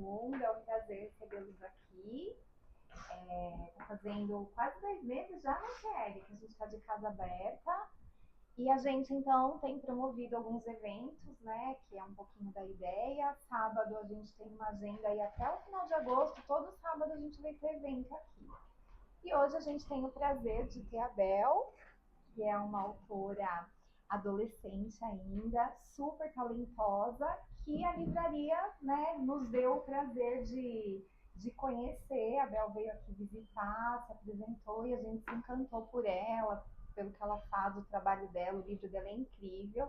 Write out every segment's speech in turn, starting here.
mundo, é um prazer recebê-los aqui. Tá fazendo quase 2 meses já, né, Kelly, que a gente está de casa aberta. E a gente, então, tem promovido alguns eventos, né, que é um pouquinho da ideia. Sábado a gente tem uma agenda aí até o final de agosto, todo sábado a gente vai ter evento aqui. E hoje a gente tem o prazer de ter a Bel, que é uma autora adolescente ainda, super talentosa, que a livraria, né, nos deu o prazer de conhecer. A Bel veio aqui visitar, se apresentou e a gente se encantou por ela, pelo que ela faz, o trabalho dela, o livro dela é incrível.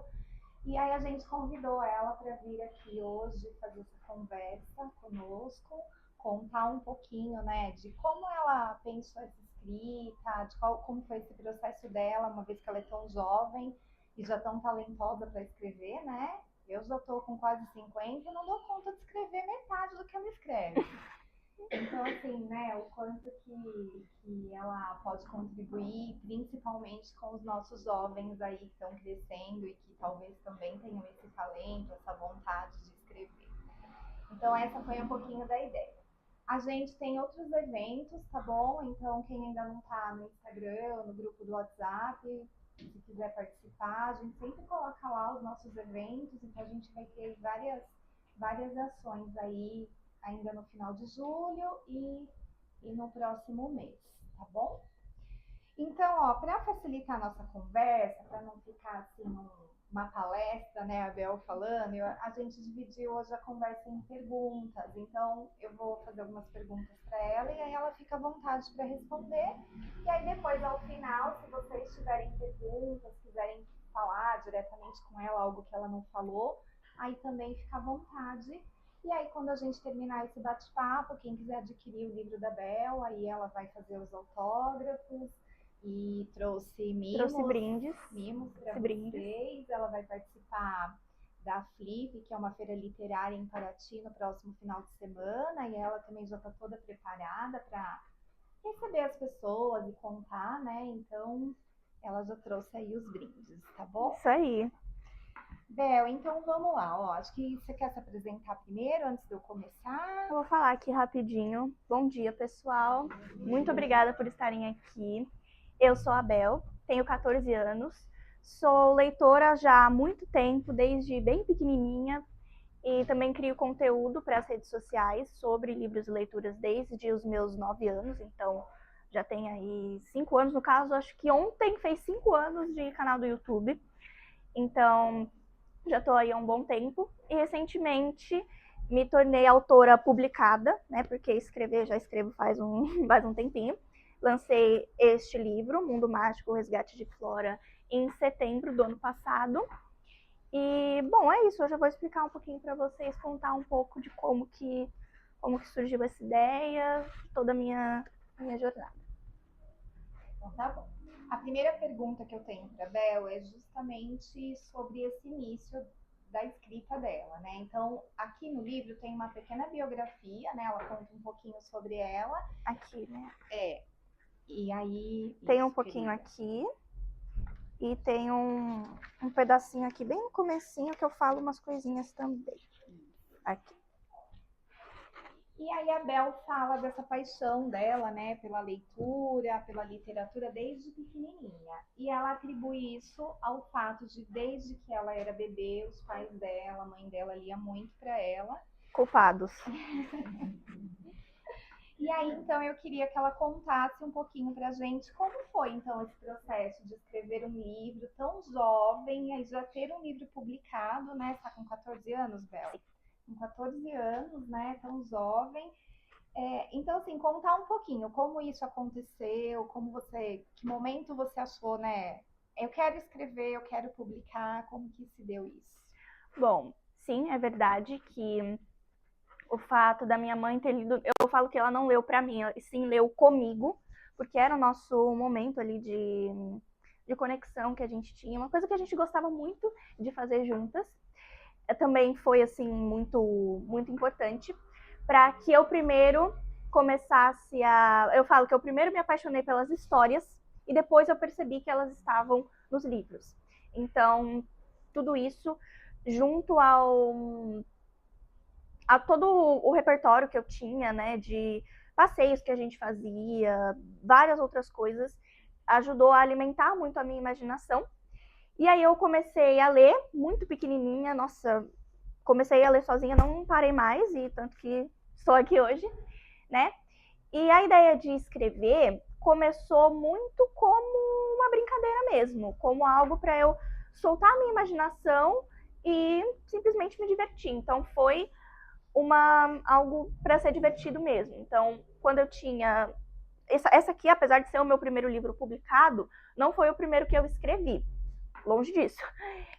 E aí a gente convidou ela para vir aqui hoje fazer essa conversa conosco, contar um pouquinho, né, de como ela pensou essa escrita, de como foi esse processo dela, uma vez que ela é tão jovem e já tão talentosa para escrever, né? Eu já estou com quase 50 e não dou conta de escrever metade do que ela escreve. Então, assim, né, o quanto que ela pode contribuir, principalmente com os nossos jovens aí que estão crescendo e que talvez também tenham esse talento, essa vontade de escrever. Então, essa foi um pouquinho da ideia. A gente tem outros eventos, tá bom? Então, quem ainda não tá no Instagram, no grupo do WhatsApp, se quiser participar, a gente sempre coloca lá os nossos eventos, então a gente vai ter várias ações aí ainda no final de julho e no próximo mês, tá bom? Então, ó, para facilitar a nossa conversa, para não ficar assim uma palestra, né, a Bel falando, a gente dividiu hoje a conversa em perguntas. Então, eu vou fazer algumas perguntas para ela e aí ela fica à vontade para responder. E aí depois, ao final, se vocês tiverem perguntas, quiserem falar diretamente com ela algo que ela não falou, aí também fica à vontade. E aí, quando a gente terminar esse bate-papo, quem quiser adquirir o livro da Bel, aí ela vai fazer os autógrafos e trouxe brindes para vocês. Ela vai participar da Flip, que é uma feira literária em Paraty, no próximo final de semana, e ela também já está toda preparada para receber as pessoas e contar, né? Então, ela já trouxe aí os brindes, tá bom? Isso aí. Bel, então vamos lá, ó. Acho que você quer se apresentar primeiro, antes de eu começar? Eu vou falar aqui rapidinho. Bom dia, pessoal. Muito obrigada por estarem aqui. Eu sou a Bel, tenho 14 anos, sou leitora já há muito tempo, desde bem pequenininha, e também crio conteúdo para as redes sociais sobre livros e leituras desde os meus 9 anos, então já tem aí 5 anos, no caso, acho que ontem fez 5 anos de canal do YouTube, então já estou aí há um bom tempo, e recentemente me tornei autora publicada, né, porque já escrevo faz um tempinho. Lancei este livro, Mundo Mágico, o Resgate de Flora, em setembro do ano passado. E, bom, é isso. Hoje eu vou explicar um pouquinho para vocês, contar um pouco de como que surgiu essa ideia, toda a minha jornada. Então, tá bom. A primeira pergunta que eu tenho para a Bel é justamente sobre esse início da escrita dela, né? Então, aqui no livro tem uma pequena biografia, né? Ela conta um pouquinho sobre ela. Aqui, né? E aí... Tem um pouquinho aqui. E tem um pedacinho aqui, bem no comecinho, que eu falo umas coisinhas também. Aqui. E aí a Bel fala dessa paixão dela, né, pela leitura, pela literatura desde pequenininha. E ela atribui isso ao fato de, desde que ela era bebê, os pais dela, a mãe dela lia muito para ela. Culpados. E aí, então, eu queria que ela contasse um pouquinho pra gente como foi, então, esse processo de escrever um livro tão jovem, e já ter um livro publicado, né? Você tá com 14 anos, Bel? Com 14 anos, né? Tão jovem. Então, assim, contar um pouquinho como isso aconteceu, que momento você achou, né? Eu quero escrever, eu quero publicar, como que se deu isso? Bom, sim, é verdade que o fato da minha mãe ter lido, eu falo que ela não leu para mim, ela sim leu comigo, porque era o nosso momento ali de conexão que a gente tinha, uma coisa que a gente gostava muito de fazer juntas. Também foi assim muito muito importante para que eu primeiro começasse eu falo que eu primeiro me apaixonei pelas histórias e depois eu percebi que elas estavam nos livros. Então, tudo isso junto ao todo o repertório que eu tinha, né, de passeios que a gente fazia, várias outras coisas, ajudou a alimentar muito a minha imaginação. E aí eu comecei a ler, muito pequenininha, nossa, comecei a ler sozinha, não parei mais, e tanto que estou aqui hoje, né? E a ideia de escrever começou muito como uma brincadeira mesmo, como algo para eu soltar a minha imaginação e simplesmente me divertir. Então foi algo para ser divertido mesmo. Então, quando eu tinha essa aqui, apesar de ser o meu primeiro livro publicado, não foi o primeiro que eu escrevi. Longe disso.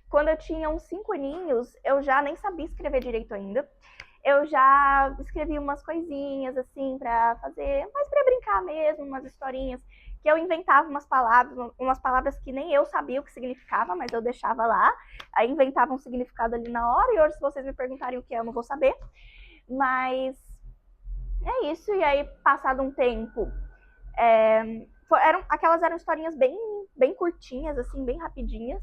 Quando eu tinha uns 5 aninhos, eu já nem sabia escrever direito ainda. Eu já escrevi umas coisinhas, assim, pra fazer, mas pra brincar mesmo, umas historinhas, que eu inventava umas palavras que nem eu sabia o que significava, mas eu deixava lá. Aí inventava um significado ali na hora, e hoje, se vocês me perguntarem o que é, eu não vou saber. Mas é isso, e aí, passado um tempo, aquelas eram historinhas bem curtinhas, assim, bem rapidinhas.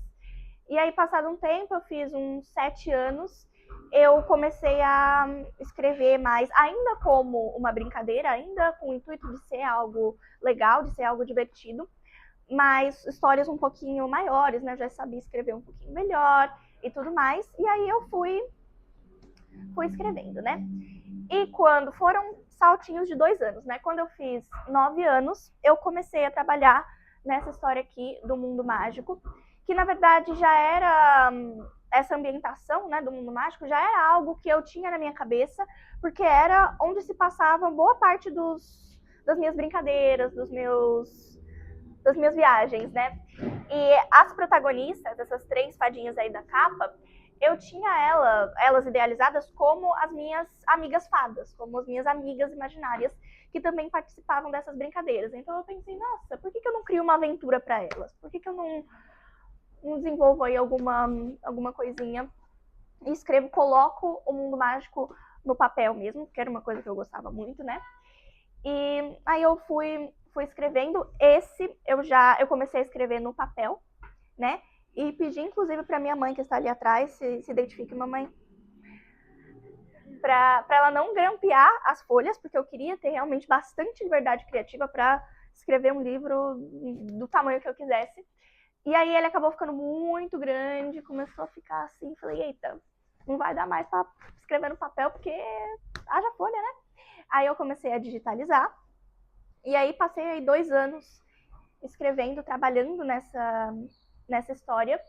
E aí, passado um tempo, eu fiz uns 7 anos, eu comecei a escrever mais, ainda como uma brincadeira, ainda com o intuito de ser algo legal, de ser algo divertido, mas histórias um pouquinho maiores, né? Eu já sabia escrever um pouquinho melhor e tudo mais. E aí eu fui escrevendo, né? E quando foram saltinhos de 2 anos, né? Quando eu fiz 9 anos, eu comecei a trabalhar nessa história aqui do mundo mágico, que na verdade já era essa ambientação, né, do mundo mágico, já era algo que eu tinha na minha cabeça, porque era onde se passava boa parte das minhas brincadeiras, das minhas viagens, né? E as protagonistas, essas 3 fadinhas aí da capa, eu tinha elas idealizadas como as minhas amigas fadas, como as minhas amigas imaginárias, que também participavam dessas brincadeiras. Então eu pensei, nossa, por que eu não crio uma aventura para elas? Por que eu não desenvolvo aí alguma coisinha e escrevo, coloco o mundo mágico no papel mesmo, que era uma coisa que eu gostava muito, né? E aí eu fui escrevendo. Eu comecei a escrever no papel, né? E pedi, inclusive, para minha mãe, que está ali atrás, se identifique, mamãe, para ela não grampear as folhas, porque eu queria ter realmente bastante liberdade criativa para escrever um livro do tamanho que eu quisesse. E aí ele acabou ficando muito grande, começou a ficar assim, falei, eita, não vai dar mais para escrever no papel, porque haja folha, né? Aí eu comecei a digitalizar, e aí passei aí 2 anos escrevendo, trabalhando nessa história.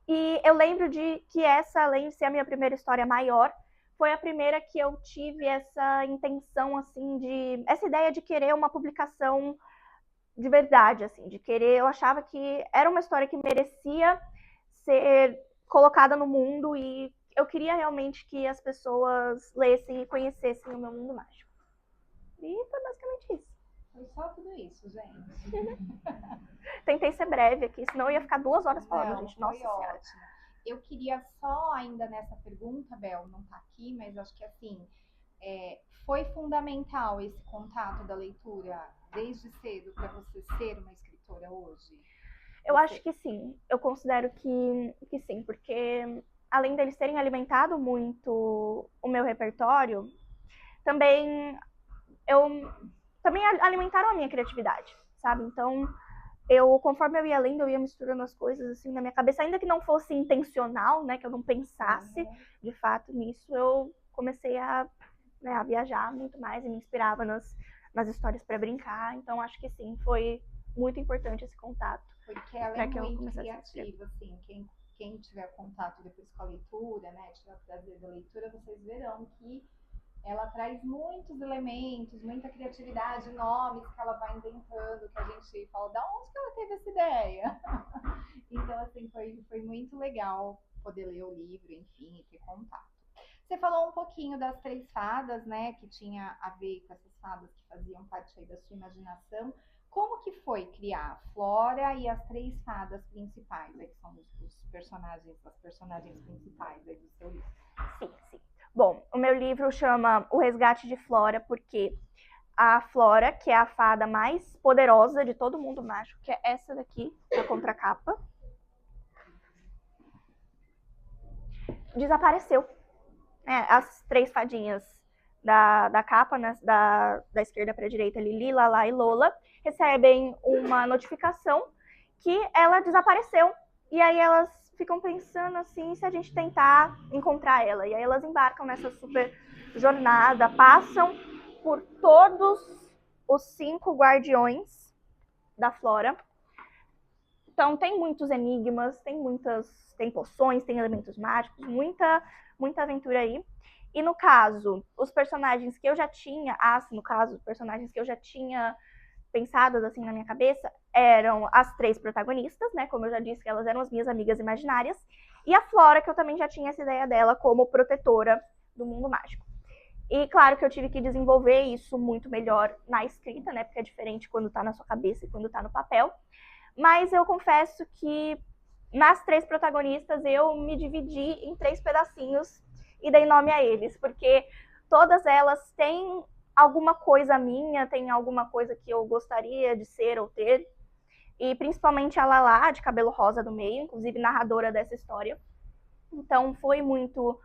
E eu lembro de que essa, além de ser a minha primeira história maior, foi a primeira que eu tive essa intenção, assim, essa ideia de querer uma publicação de verdade, assim, de querer, eu achava que era uma história que merecia ser colocada no mundo e eu queria realmente que as pessoas lessem e conhecessem o meu mundo mágico. E foi basicamente isso. Foi só tudo isso, gente. Tentei ser breve aqui, senão eu ia ficar 2 horas falando, não, gente. Nossa Senhora. Ótimo. Eu queria só ainda nessa pergunta, Bel, não tá aqui, mas acho que assim, foi fundamental esse contato da leitura desde cedo para você ser uma escritora hoje? Eu acho que sim, eu considero que sim, porque além deles terem alimentado muito o meu repertório, também alimentaram a minha criatividade, sabe? Então, conforme eu ia lendo, eu ia misturando as coisas assim na minha cabeça, ainda que não fosse intencional, né, que eu não pensasse de fato nisso, eu comecei a viajar muito mais e me inspirava nas histórias para brincar. Então, acho que sim, foi muito importante esse contato. Porque ela é muito criativa, assim, quem tiver contato depois com a leitura, né, tiver o prazer da leitura, vocês verão que ela traz muitos elementos, muita criatividade, nomes que ela vai inventando, que a gente fala, da onde que ela teve essa ideia? Então, assim, foi muito legal poder ler o livro, enfim, e ter contato. Você falou um pouquinho das 3 fadas, né, que tinha a ver com essas fadas que faziam parte aí da sua imaginação. Como que foi criar a Flora e as 3 fadas principais, que são as personagens principais aí do seu livro? Sim, sim. Bom, o meu livro chama O Resgate de Flora, porque a Flora, que é a fada mais poderosa de todo mundo mágico, que é essa daqui, a contracapa, desapareceu. As 3 fadinhas da capa, né, da esquerda para a direita, Lili, Lala e Lola, recebem uma notificação que ela desapareceu. E aí elas ficam pensando assim, se a gente tentar encontrar ela. E aí elas embarcam nessa super jornada, passam por todos os 5 guardiões da Flora. Então tem muitos enigmas, tem poções, tem elementos mágicos, muita aventura aí. E no caso, os personagens que eu já tinha, os personagens que eu já tinha pensadas assim na minha cabeça eram as 3 protagonistas, né? Como eu já disse, que elas eram as minhas amigas imaginárias, e a Flora, que eu também já tinha essa ideia dela como protetora do mundo mágico. E claro que eu tive que desenvolver isso muito melhor na escrita, né? Porque é diferente quando tá na sua cabeça e quando tá no papel. Mas eu confesso que nas 3 protagonistas eu me dividi em 3 pedacinhos e dei nome a eles, porque todas elas têm alguma coisa minha, tem alguma coisa que eu gostaria de ser ou ter. E principalmente a Lala, de cabelo rosa do meio, inclusive narradora dessa história. Então foi muito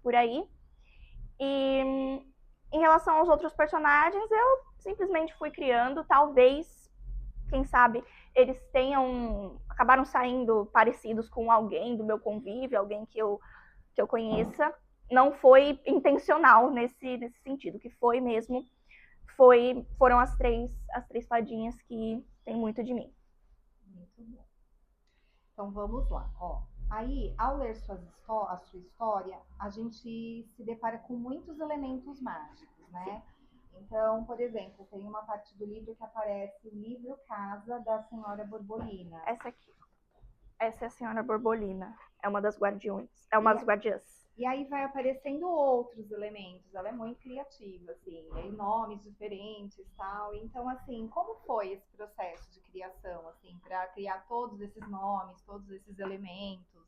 por aí. E em relação aos outros personagens, eu simplesmente fui criando. Talvez, quem sabe, eles acabaram saindo parecidos com alguém do meu convívio, alguém que eu conheça. Não foi intencional nesse sentido, que foi mesmo, foram as três fadinhas que tem muito de mim. Muito bom. Então vamos lá, ó. Aí, ao ler a sua história, a gente se depara com muitos elementos mágicos, né? Então, por exemplo, tem uma parte do livro que aparece o livro Casa da Senhora Borbolina. Essa aqui. Essa é a Senhora Borbolina. É uma das guardiões. É uma das guardiãs. E aí vai aparecendo outros elementos. Ela é muito criativa, assim, e nomes diferentes e tal. Então, assim, como foi esse processo de criação, assim, para criar todos esses nomes, todos esses elementos?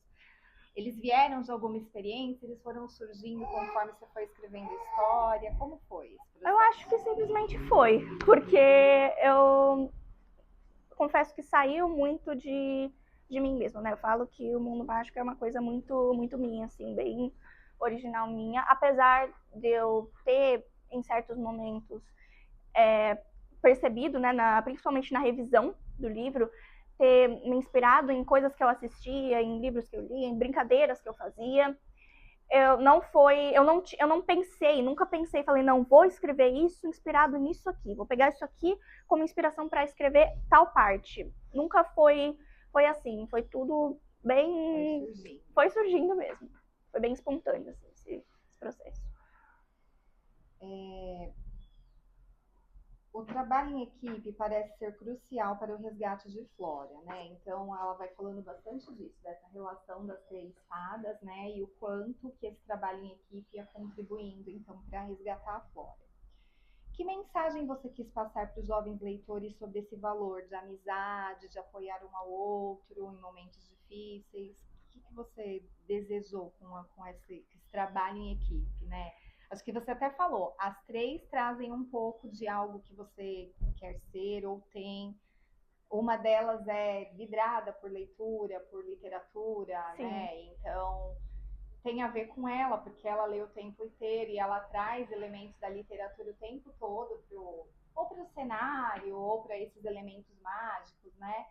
Eles vieram de alguma experiência? Eles foram surgindo conforme você foi escrevendo a história? Como foi esse processo? Eu acho que simplesmente foi, porque eu confesso que saiu muito de mim mesma, né? Eu falo que o mundo mágico é uma coisa muito minha, assim, bem original minha, apesar de eu ter, em certos momentos, percebido, né, principalmente na revisão do livro, ter me inspirado em coisas que eu assistia, em livros que eu lia, em brincadeiras que eu fazia. Nunca pensei, falei, não, vou escrever isso inspirado nisso aqui, vou pegar isso aqui como inspiração para escrever tal parte. Nunca foi assim, foi tudo bem, foi surgindo mesmo, foi bem espontâneo assim, esse processo. O trabalho em equipe parece ser crucial para o resgate de Flora, né? Então ela vai falando bastante disso, dessa relação das 3 fadas, né? E o quanto que esse trabalho em equipe ia contribuindo, então, para resgatar a Flora. Que mensagem você quis passar para os jovens leitores sobre esse valor de amizade, de apoiar um ao outro em momentos difíceis? O que você desejou com esse trabalho em equipe, né? Acho que você até falou, as 3 trazem um pouco de algo que você quer ser ou tem. Uma delas é vidrada por leitura, por literatura, sim, né? Então tem a ver com ela, porque ela lê o tempo inteiro e ela traz elementos da literatura o tempo todo ou para o cenário, ou para esses elementos mágicos, né?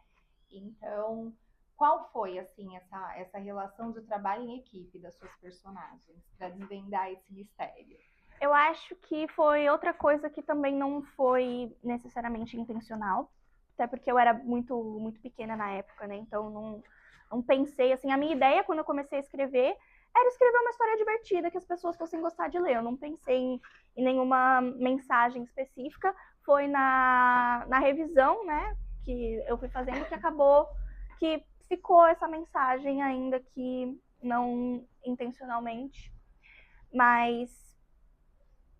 Então, qual foi, assim, essa relação de trabalho em equipe das suas personagens para desvendar esse mistério? Eu acho que foi outra coisa que também não foi necessariamente intencional, até porque eu era muito pequena na época, né? Então não pensei, assim, a minha ideia quando eu comecei a escrever era escrever uma história divertida que as pessoas fossem gostar de ler. Eu não pensei em nenhuma mensagem específica. Foi na revisão, né, que eu fui fazendo, que acabou que ficou essa mensagem, ainda que não intencionalmente. Mas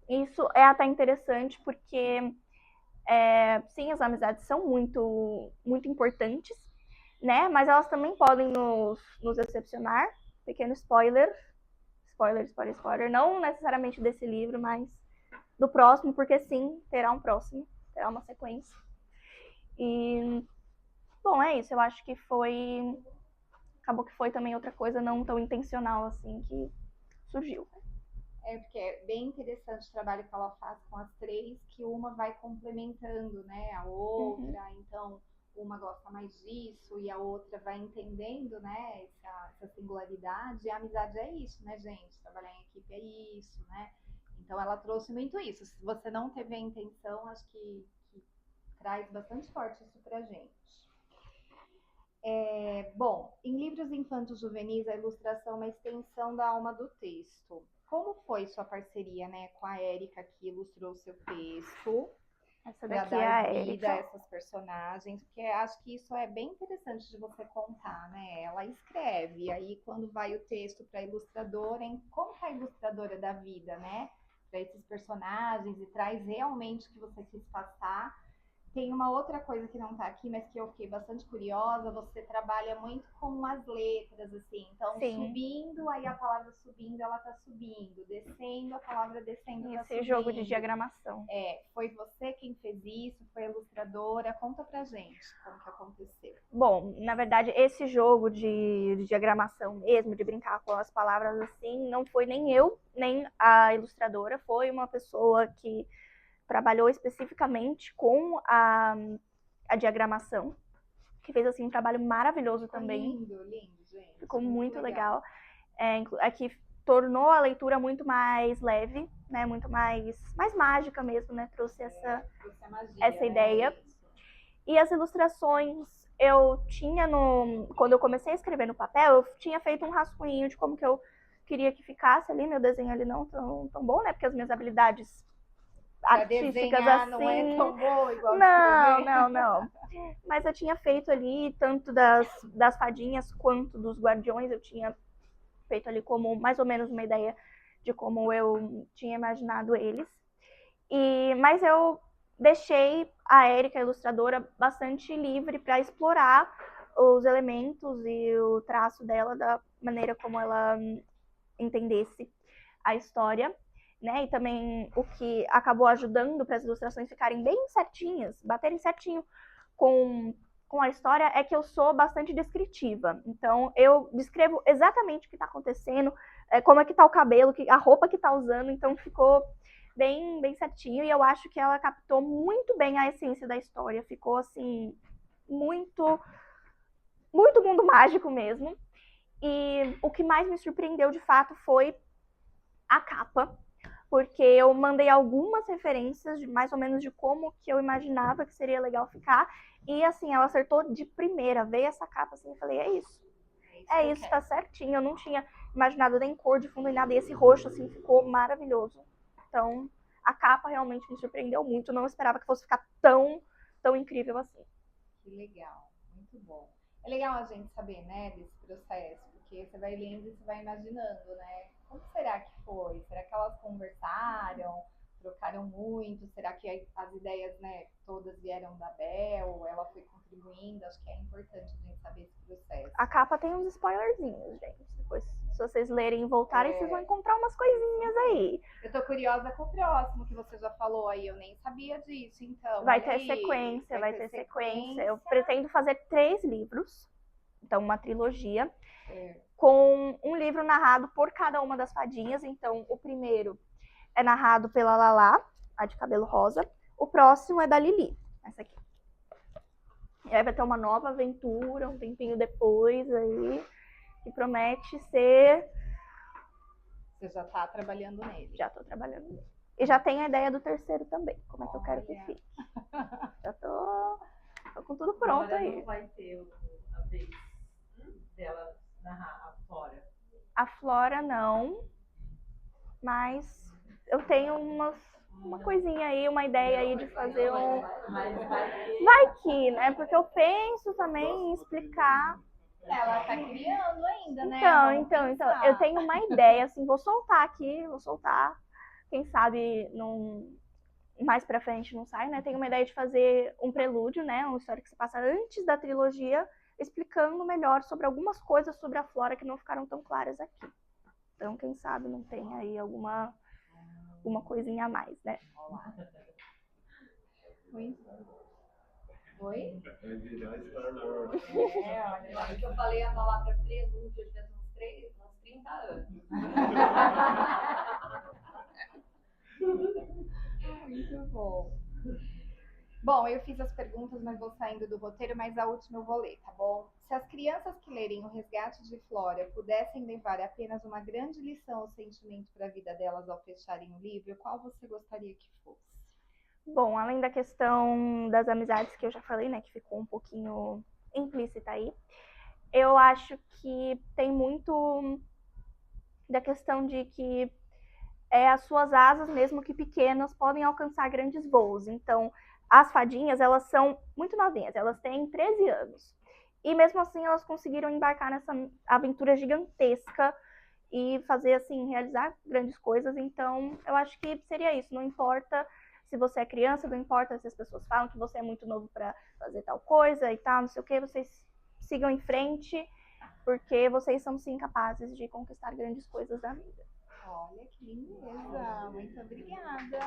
isso é até interessante porque, sim, as amizades são muito importantes, né? Mas elas também podem nos decepcionar. Pequeno spoiler, não necessariamente desse livro, mas do próximo, porque sim, terá um próximo, terá uma sequência. E, bom, é isso, eu acho que acabou que foi também outra coisa não tão intencional assim que surgiu. Porque é bem interessante o trabalho que ela faz com as três, que uma vai complementando, né, a outra, então uma gosta mais disso e a outra vai entendendo, né, essa singularidade. E a amizade é isso, né, gente? Trabalhar em equipe é isso, né? Então ela trouxe muito isso. Se você não teve a intenção, acho que traz bastante forte isso pra gente. Bom, em livros infantos juvenis, a ilustração é uma extensão da alma do texto. Como foi sua parceria, né, com a Érica, que ilustrou seu texto? Essa Para daqui é a dar vida a Érica. essas personagens, porque acho que isso é bem interessante de você contar, né? Ela escreve, e aí quando vai o texto para a ilustradora, como que a ilustradora dá vida, né? Para esses personagens e traz realmente o que você quis passar. Tem uma outra coisa que não está aqui, mas que eu fiquei bastante curiosa. Você trabalha muito com as letras, assim. Então, Sim. subindo, aí a palavra subindo, ela está subindo. Descendo, a palavra descendo, está subindo. Esse jogo de diagramação. Foi você quem fez isso? Foi a ilustradora? Conta pra gente como que aconteceu. Bom, na verdade, esse jogo de diagramação mesmo, de brincar com as palavras assim, não foi nem eu, nem a ilustradora. Foi uma pessoa que trabalhou especificamente com a diagramação, que fez assim um trabalho maravilhoso também. Lindo, lindo, gente. Ficou muito legal. Que tornou a leitura muito mais leve, né? Muito mais mágica mesmo, né? Trouxe essa magia, ideia. Né? E as ilustrações eu tinha quando eu comecei a escrever no papel, eu tinha feito um rascunho de como que eu queria que ficasse ali, meu desenho ali não tão bom, né? Porque as minhas habilidades artísticas assim não é tão boa igual não. Mas eu tinha feito ali tanto das fadinhas quanto dos guardiões, eu tinha feito ali como mais ou menos uma ideia de como eu tinha imaginado eles. Mas eu deixei a Érica, a ilustradora, bastante livre para explorar os elementos e o traço dela da maneira como ela entendesse a história. Né? E também o que acabou ajudando para as ilustrações ficarem bem certinhas, baterem certinho com a história, é que eu sou bastante descritiva. Então, eu descrevo exatamente o que está acontecendo, como é que está o cabelo, a roupa que está usando. Então, ficou bem, bem certinho. E eu acho que ela captou muito bem a essência da história. Ficou, assim, muito, muito mundo mágico mesmo. E o que mais me surpreendeu, de fato, foi a capa, porque eu mandei algumas referências de mais ou menos de como que eu imaginava que seria legal ficar, e assim, ela acertou de primeira, veio essa capa assim, eu falei, é isso, tá certinho, eu não tinha imaginado nem cor de fundo nem nada, e esse roxo assim ficou maravilhoso. Então, a capa realmente me surpreendeu muito, não esperava que fosse ficar tão incrível assim. Que legal, muito bom. É legal a gente saber, né, desse processo, porque você vai lendo e você vai imaginando, né? Como será que foi? Será que elas conversaram, trocaram muito? Será que as ideias, né, todas vieram da Bel? Ela foi contribuindo? Acho que é importante a gente saber esse processo. A capa tem uns spoilerzinhos, gente. Depois, se vocês lerem e voltarem, vocês vão encontrar umas coisinhas aí. Eu tô curiosa com o próximo que você já falou aí. Eu nem sabia disso, então. Vai ter sequência. Eu pretendo fazer 3 livros. Então, uma trilogia. Com um livro narrado por cada uma das fadinhas. Então, o primeiro é narrado pela Lala, a de cabelo rosa. O próximo é da Lili, essa aqui. E aí vai ter uma nova aventura, um tempinho depois aí, que promete ser... Você já tá trabalhando nele? Já tô trabalhando nele. E já tenho a ideia do terceiro também, como é que eu quero que fique. Já tô com tudo pronto aí. Não vai ter a vez dela narrar a Flora? A Flora não, mas eu tenho uma coisinha aí, uma ideia aí de fazer um... Vai que, né? Porque eu penso também em explicar... Ela tá criando ainda, né? Então, eu tenho uma ideia, assim, vou soltar. Quem sabe mais pra frente não sai, né? Tenho uma ideia de fazer um prelúdio, né? Uma história que se passa antes da trilogia, explicando melhor sobre algumas coisas sobre a Flora que não ficaram tão claras aqui. Então, quem sabe não tem aí alguma coisinha a mais, né? Oi? Vai virar Star Wars. Olha, que eu falei a palavra prelúdio, eu tivesse uns 30 anos. Muito bom. Bom, eu fiz as perguntas, mas vou saindo do roteiro, mas a última eu vou ler, tá bom? Se as crianças que lerem O Resgate de Flora pudessem levar apenas uma grande lição ou sentimento para a vida delas ao fecharem o livro, qual você gostaria que fosse? Bom, além da questão das amizades que eu já falei, né, que ficou um pouquinho implícita aí, eu acho que tem muito da questão de que as suas asas, mesmo que pequenas, podem alcançar grandes voos. Então, as fadinhas, elas são muito novinhas, elas têm 13 anos. E mesmo assim, elas conseguiram embarcar nessa aventura gigantesca e fazer, assim, realizar grandes coisas. Então, eu acho que seria isso. Não importa se você é criança, não importa se as pessoas falam que você é muito novo para fazer tal coisa e tal, não sei o que, vocês sigam em frente, porque vocês são, sim, capazes de conquistar grandes coisas da vida. Olha que lindeza! Muito obrigada!